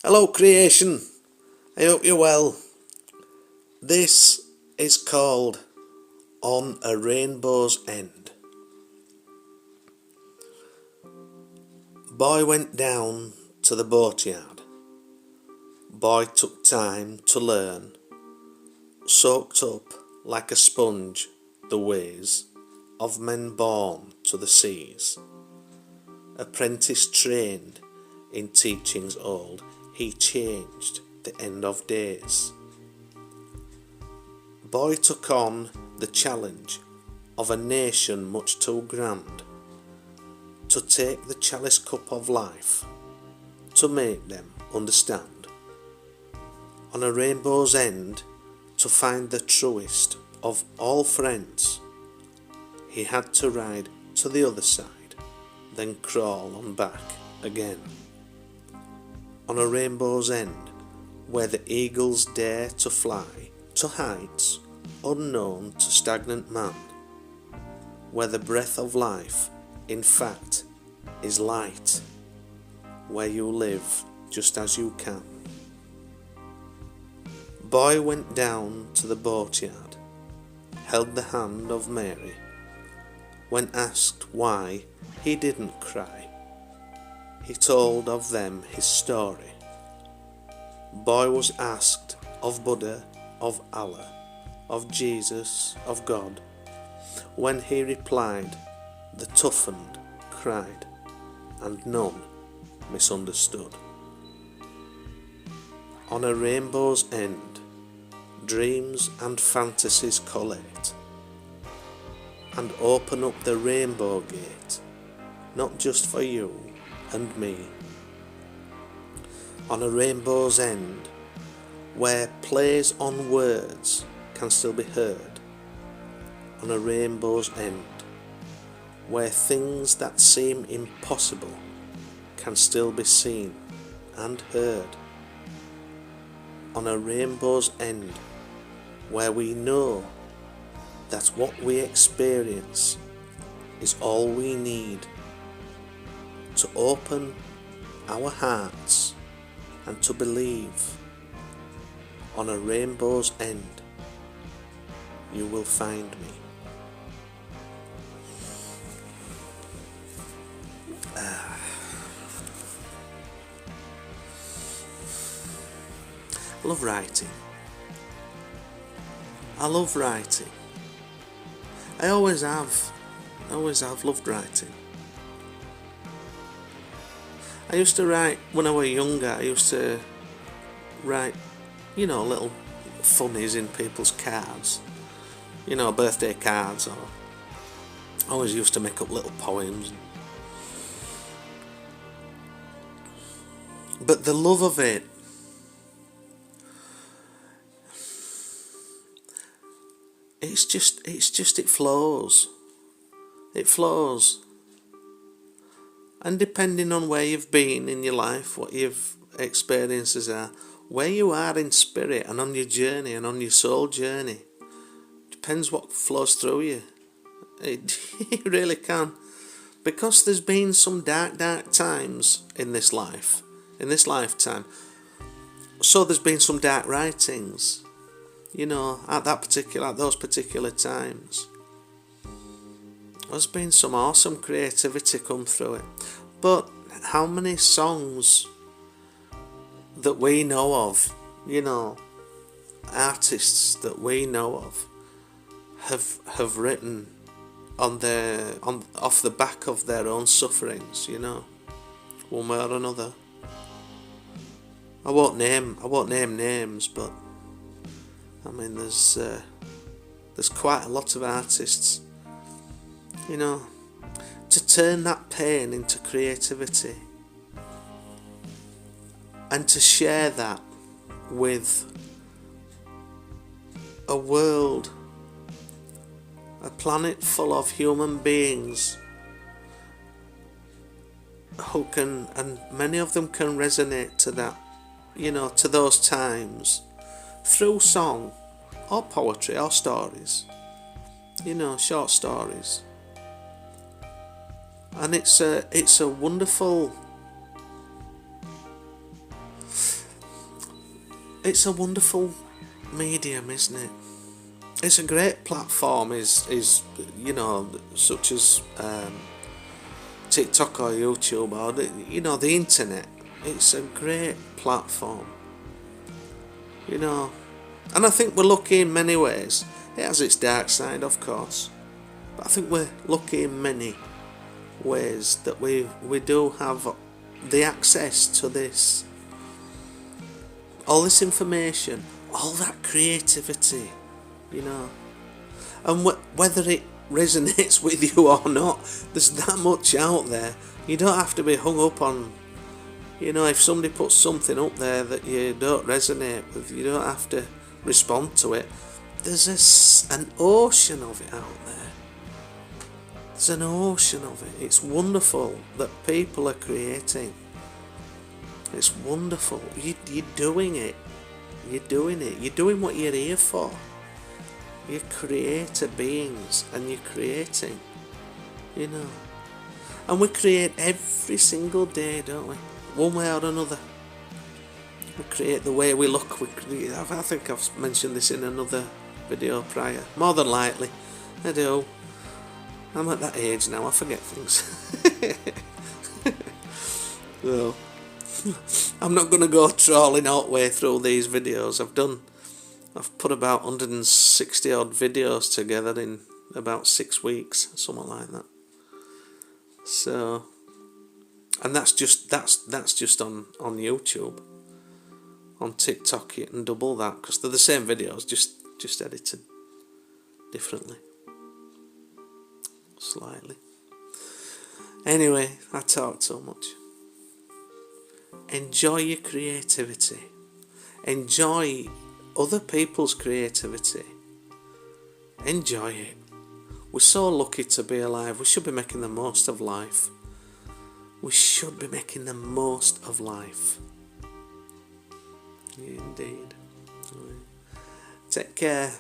Hello creation, I hope you're well. This is called On a Rainbow's End. Boy went down to the boatyard. Boy took time to learn, soaked up like a sponge the ways of men born to the seas. Apprentice trained in teachings old, he changed the end of days. Boy took on the challenge of a nation much too grand, to take the chalice cup of life, to make them understand. On a rainbow's end, to find the truest of all friends, he had to ride to the other side, then crawl on back again. On a rainbow's end, where the eagles dare to fly to heights unknown to stagnant man, where the breath of life, in fact, is light, where you live just as you can. Boy went down to the boatyard, held the hand of Mary. When asked why he didn't cry, he told of them his story. Boy was asked of Buddha, of Allah, of Jesus, of God. When he replied, the toughened cried, and none misunderstood. On a rainbow's end, dreams and fantasies collate, and open up the rainbow gate, not just for you and me. On a rainbow's end, where plays on words can still be heard. On a rainbow's end, where things that seem impossible can still be seen and heard. On a rainbow's end, where we know that what we experience is all we need to open our hearts and to believe. On a rainbow's end, you will find me. I love writing. I love writing. I always have loved writing. I used to write when I was younger. I used to write, little funnies in people's cards, birthday cards, or I always used to make up little poems. But the love of it, it flows. It flows. And depending on where you've been in your life, what your experiences are, where you are in spirit and on your journey and on your soul journey, depends what flows through you. It really can. Because there's been some dark times in this life, in this lifetime. So there's been some dark writings, at those particular times. There's been some awesome creativity come through it. But how many songs that we know of, artists that we know of, have written off the back of their own sufferings, one way or another. I won't name names, but I mean there's quite a lot of artists, to turn that pain into creativity and to share that with a world, a planet full of human beings who can, and many of them can resonate to that, to those times through song or poetry or stories, short stories. And it's a wonderful it's a wonderful medium, isn't it? It's a great platform, is you know, such as TikTok or YouTube or the internet. It's a great platform, you know, and I think we're lucky in many ways. It has its dark side, of course, but I think we're lucky in many ways that we do have the access to this, all this information, all that creativity, you know, and whether it resonates with you or not, there's that much out there. You don't have to be hung up on, if somebody puts something up there that you don't resonate with, you don't have to respond to it. There's an ocean of it out there. There's an ocean of it. It's wonderful that people are creating. It's wonderful. You're doing it. You're doing it. You're doing what you're here for. You're creator beings, and you're creating, And we create every single day, don't we? One way or another. We create the way we look. I think I've mentioned this in another video prior. More than likely, I do. I'm at that age now, I forget things. So, I'm not going to go trawling all the way through these videos. I've put about 160 odd videos together in about 6 weeks, something like that. So, and that's just on YouTube. On TikTok you can double that, because they're the same videos, just edited differently, slightly. Anyway, I talk so much. Enjoy your creativity. Enjoy other people's creativity. Enjoy it. We're so lucky to be alive. We should be making the most of life. We should be making the most of life. Indeed. Take care.